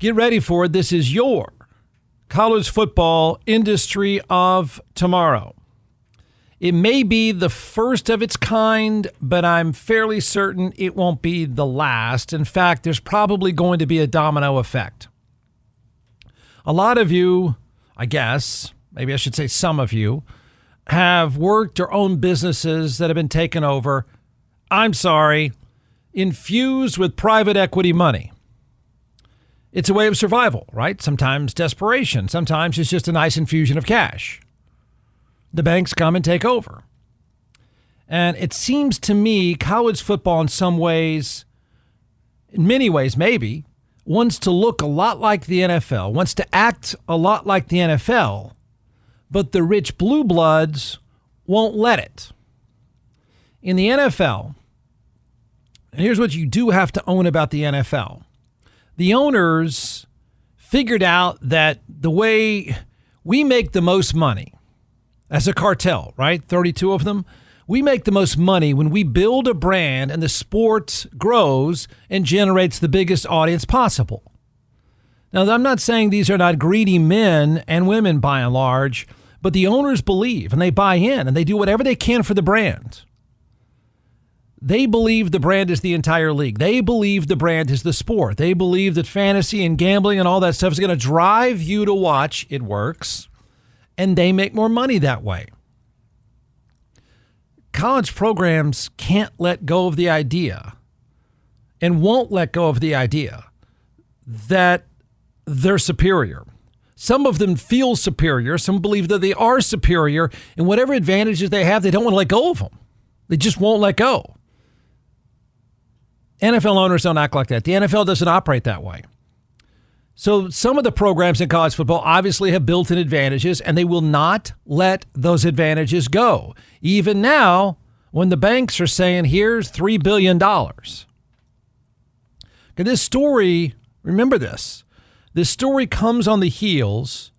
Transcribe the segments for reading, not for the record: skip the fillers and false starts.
Get ready for it. This is your college football industry of tomorrow. It may be the first of its kind, but I'm fairly certain it won't be the last. In fact, there's probably going to be a domino effect. A lot of you, I guess, maybe I should say some of you, have worked or owned businesses that have been taken over, infused with private equity money. It's a way of survival, right? Sometimes desperation. Sometimes it's just a nice infusion of cash. The banks come and take over. And it seems to me college football in some ways, in many ways maybe, wants to look a lot like the NFL, wants to act a lot like the NFL, but the rich blue bloods won't let it. In the NFL, and here's what you do have to own about the NFL. The owners figured out that the way we make the most money as a cartel, right? 32 of them. We make the most money when we build a brand and the sport grows and generates the biggest audience possible. Now, I'm not saying these are not greedy men and women by and large, but the owners believe and they buy in and they do whatever they can for the brand. They believe the brand is the entire league. They believe the brand is the sport. They believe that fantasy and gambling and all that stuff is going to drive you to watch. It works. And they make more money that way. College programs can't let go of the idea and won't let go of the idea that they're superior. Some of them feel superior. Some believe that they are superior. And whatever advantages they have, they don't want to let go of them. They just won't let go. NFL owners don't act like that. The NFL doesn't operate that way. So some of the programs in college football obviously have built-in advantages, and they will not let those advantages go. Even now, when the banks are saying, here's $3 billion. Okay, this story, remember this. This story comes on the heels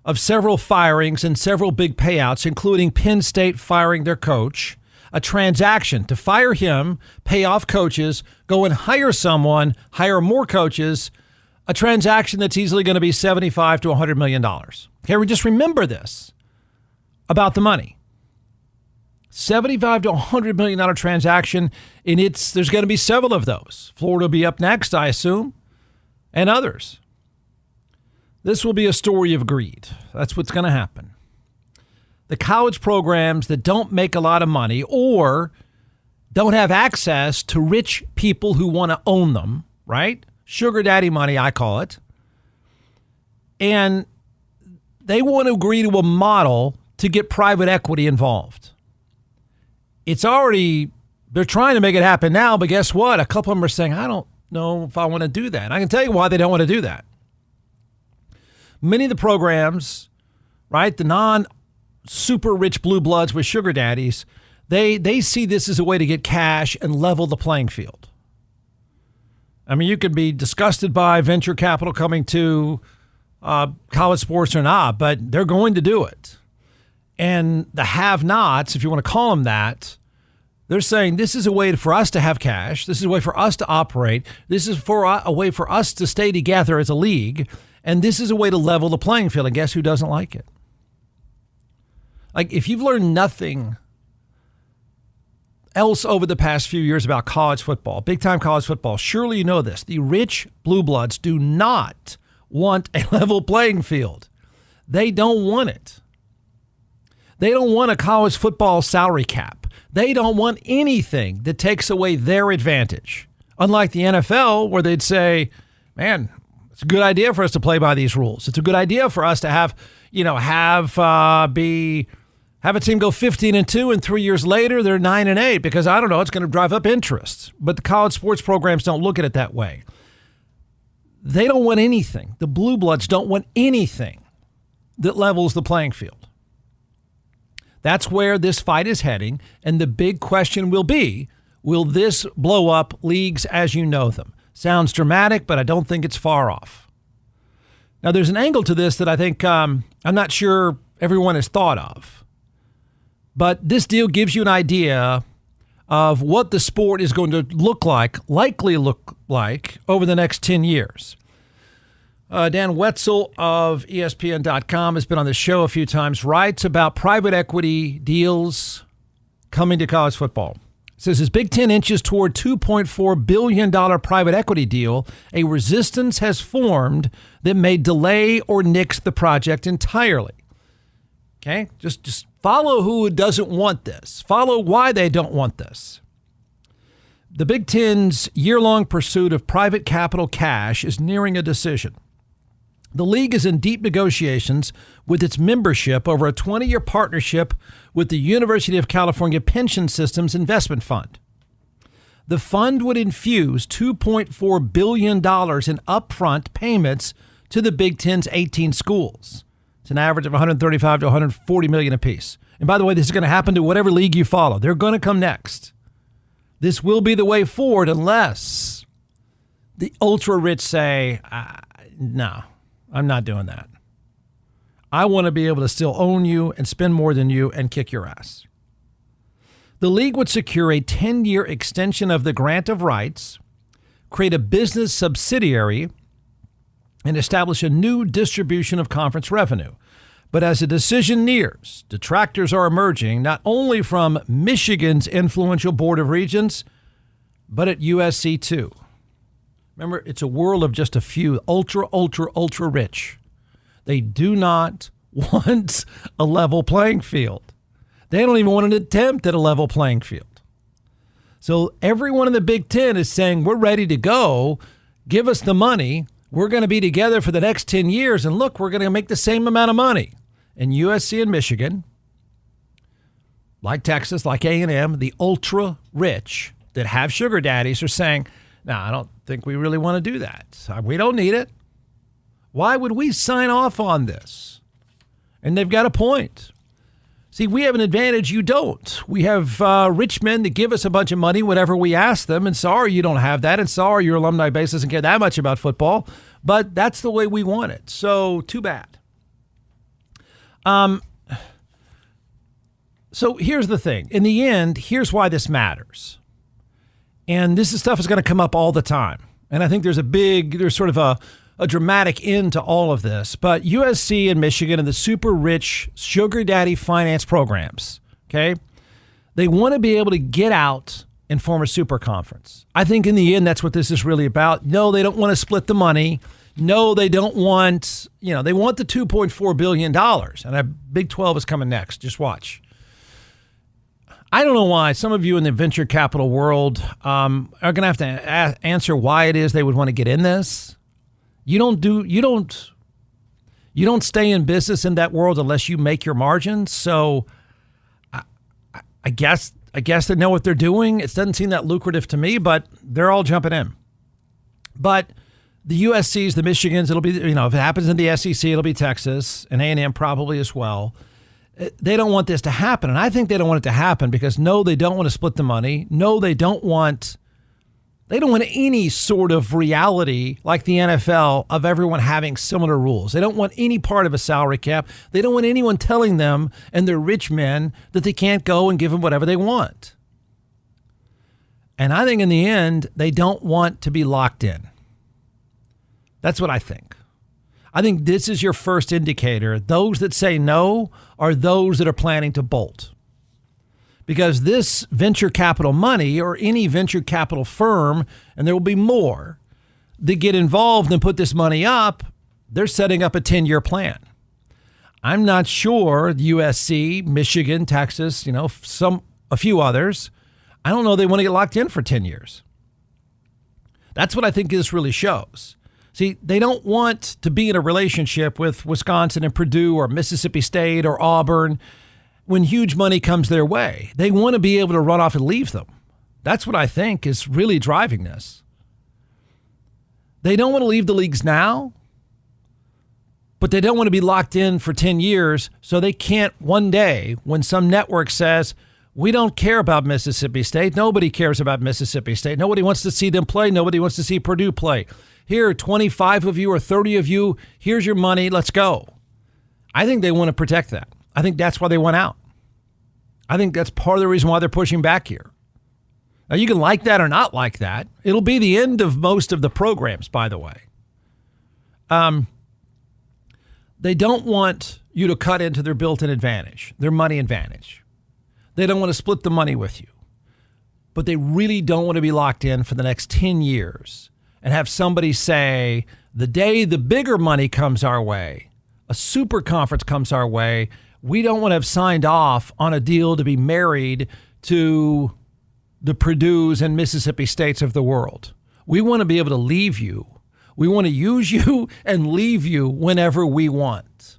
of several firings and several big payouts, including Penn State firing their coach, a transaction to fire him, pay off coaches, go and hire someone, hire more coaches, a transaction that's easily going to be $75 to $100 million. Okay, we just remember this about the money. $75 to $100 million transaction, and there's going to be several of those. Florida will be up next, I assume, and others. This will be a story of greed. That's what's going to happen. The college programs that don't make a lot of money or don't have access to rich people who want to own them, right? Sugar daddy money, I call it. And they want to agree to a model to get private equity involved. They're trying to make it happen now, but guess what? A couple of them are saying, I don't know if I want to do that. I can tell you why they don't want to do that. Many of the programs, right, the non-super rich blue bloods with sugar daddies, they see this as a way to get cash and level the playing field. I mean, you could be disgusted by venture capital coming to college sports or not, but they're going to do it. And the have-nots, if you want to call them that, they're saying this is a way for us to have cash. This is a way for us to operate. This is a way for us to stay together as a league. And this is a way to level the playing field. And guess who doesn't like it? Like, if you've learned nothing else over the past few years about college football, big-time college football, surely you know this. The rich blue bloods do not want a level playing field. They don't want it. They don't want a college football salary cap. They don't want anything that takes away their advantage. Unlike the NFL, where they'd say, man, it's a good idea for us to play by these rules. It's a good idea for us to have a team go 15-2, and 3 years later they're 9-8 because I don't know, it's going to drive up interest. But the college sports programs don't look at it that way. They don't want anything. The blue bloods don't want anything that levels the playing field. That's where this fight is heading, and the big question will be, will this blow up leagues as you know them? Sounds dramatic, but I don't think it's far off. Now, there's an angle to this that I think I'm not sure everyone has thought of. But this deal gives you an idea of what the sport is going to likely look like over the next 10 years. Dan Wetzel of ESPN.com has been on the show a few times, writes about private equity deals coming to college football. Says as Big Ten inches toward $2.4 billion private equity deal, a resistance has formed that may delay or nix the project entirely. Okay, just follow who doesn't want this. Follow why they don't want this. The Big Ten's year-long pursuit of private capital cash is nearing a decision. The league is in deep negotiations with its membership over a 20-year partnership with the University of California Pension Systems Investment Fund. The fund would infuse $2.4 billion in upfront payments to the Big Ten's 18 schools. It's an average of $135 to $140 million apiece. And by the way, this is going to happen to whatever league you follow. They're going to come next. This will be the way forward unless the ultra-rich say, no, I'm not doing that. I want to be able to still own you and spend more than you and kick your ass. The league would secure a 10-year extension of the grant of rights, create a business subsidiary, and establish a new distribution of conference revenue. But as the decision nears, detractors are emerging not only from Michigan's influential Board of Regents, but at USC too. Remember, it's a world of just a few ultra rich. They do not want a level playing field. They don't even want an attempt at a level playing field. So everyone in the Big Ten is saying, we're ready to go. Give us the money. We're going to be together for the next 10 years. And look, we're going to make the same amount of money. And USC and Michigan, like Texas, like A&M, the ultra rich that have sugar daddies are saying, no, I don't think we really want to do that. We don't need it. Why would we sign off on this? And they've got a point. See, we have an advantage you don't. We have rich men that give us a bunch of money whenever we ask them. And sorry, you don't have that. And sorry, your alumni base doesn't care that much about football. But that's the way we want it. So too bad. So here's the thing. In the end, here's why this matters. And this stuff is going to come up all the time. And I think there's sort of a dramatic end to all of this. But USC and Michigan and the super rich sugar daddy finance programs, okay, they want to be able to get out and form a super conference. I think in the end, that's what this is really about. No, they don't want to split the money. No, they don't want, they want the $2.4 billion. And a Big 12 is coming next. Just watch. I don't know why some of you in the venture capital world are going to have to answer why it is they would want to get in this. You don't stay in business in that world unless you make your margins. So I guess they know what they're doing. It doesn't seem that lucrative to me, but they're all jumping in. But the USCs, the Michigans, it'll be, if it happens in the SEC, it'll be Texas and A&M probably as well. They don't want this to happen. And I think they don't want it to happen because no, they don't want to split the money. No, they don't want any sort of reality like the NFL of everyone having similar rules. They don't want any part of a salary cap. They don't want anyone telling them and their rich men that they can't go and give them whatever they want. And I think in the end, they don't want to be locked in. That's what I think. I think this is your first indicator. Those that say no are those that are planning to bolt. Because this venture capital money or any venture capital firm, and there will be more, that get involved and put this money up, they're setting up a 10-year plan. I'm not sure USC, Michigan, Texas, a few others, I don't know they want to get locked in for 10 years. That's what I think this really shows. See, they don't want to be in a relationship with Wisconsin and Purdue or Mississippi State or Auburn when huge money comes their way. They want to be able to run off and leave them. That's what I think is really driving this. They don't want to leave the leagues now, but they don't want to be locked in for 10 years so they can't one day when some network says, we don't care about Mississippi State. Nobody cares about Mississippi State. Nobody wants to see them play. Nobody wants to see Purdue play. Here, 25 of you or 30 of you, here's your money. Let's go. I think they want to protect that. I think that's why they went out. I think that's part of the reason why they're pushing back here. Now, you can like that or not like that. It'll be the end of most of the programs, by the way. They don't want you to cut into their built-in advantage, their money advantage. They don't want to split the money with you. But they really don't want to be locked in for the next 10 years and have somebody say, the day the bigger money comes our way, a super conference comes our way, we don't want to have signed off on a deal to be married to the Purdue's and Mississippi States of the world. We want to be able to leave you. We want to use you and leave you whenever we want.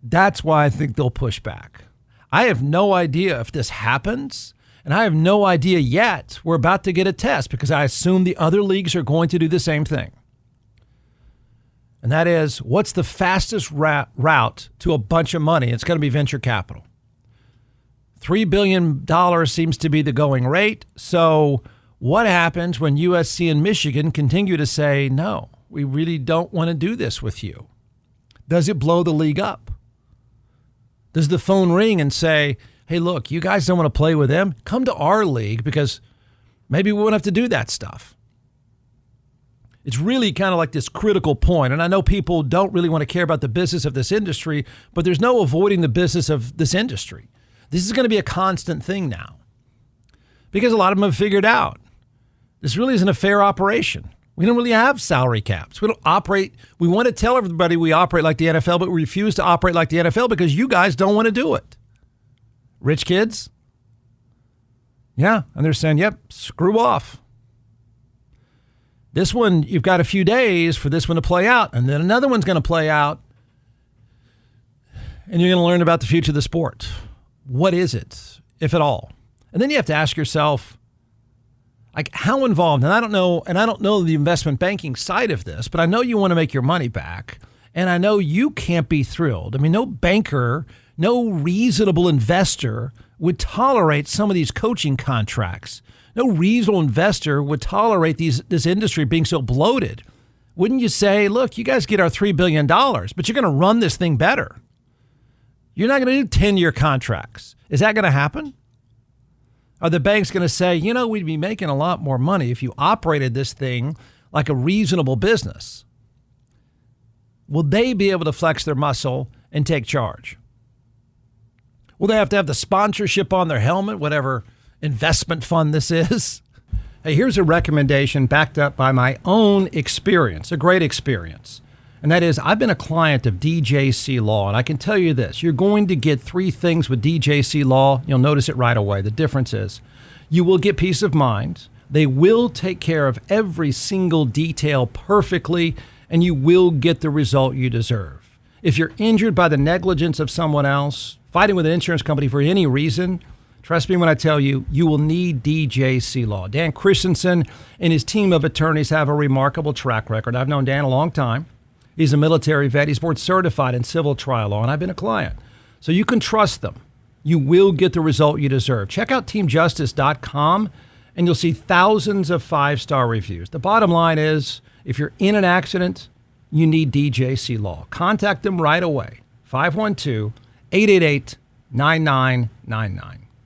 That's why I think they'll push back. I have no idea if this happens, and I have no idea yet. We're about to get a test because I assume the other leagues are going to do the same thing. And that is, what's the fastest route to a bunch of money? It's going to be venture capital. $3 billion seems to be the going rate. So what happens when USC and Michigan continue to say, no, we really don't want to do this with you? Does it blow the league up? Does the phone ring and say, hey, look, you guys don't want to play with them? Come to our league because maybe we won't have to do that stuff. It's really kind of like this critical point. And I know people don't really want to care about the business of this industry, but there's no avoiding the business of this industry. This is going to be a constant thing now because a lot of them have figured out this really isn't a fair operation. We don't really have salary caps. We don't operate. We want to tell everybody we operate like the NFL, but we refuse to operate like the NFL because you guys don't want to do it. Rich kids? Yeah. And they're saying, yep, screw off. This one, you've got a few days for this one to play out, and then another one's going to play out, and you're going to learn about the future of the sport. What is it, if at all? And then you have to ask yourself, like, how involved? And I don't know the investment banking side of this, but I know you want to make your money back, and I know you can't be thrilled. I mean, no banker, no reasonable investor would tolerate some of these coaching contracts. No reasonable investor would tolerate this industry being so bloated. Wouldn't you say, look, you guys get our $3 billion, but you're going to run this thing better. You're not going to do 10-year contracts. Is that going to happen? Are the banks going to say, you know, we'd be making a lot more money if you operated this thing like a reasonable business? Will they be able to flex their muscle and take charge? Will they have to have the sponsorship on their helmet, whatever investment fund this is? Hey, here's a recommendation backed up by my own experience, a great experience. And that is, I've been a client of DJC Law, and I can tell you this, you're going to get three things with DJC Law. You'll notice it right away. The difference is you will get peace of mind. They will take care of every single detail perfectly, and you will get the result you deserve. If you're injured by the negligence of someone else, fighting with an insurance company for any reason, trust me when I tell you, you will need DJC Law. Dan Christensen and his team of attorneys have a remarkable track record. I've known Dan a long time. He's a military vet. He's board certified in civil trial law, and I've been a client. So you can trust them. You will get the result you deserve. Check out teamjustice.com, and you'll see thousands of 5-star reviews. The bottom line is, if you're in an accident, you need DJC Law. Contact them right away. 512-888-9999.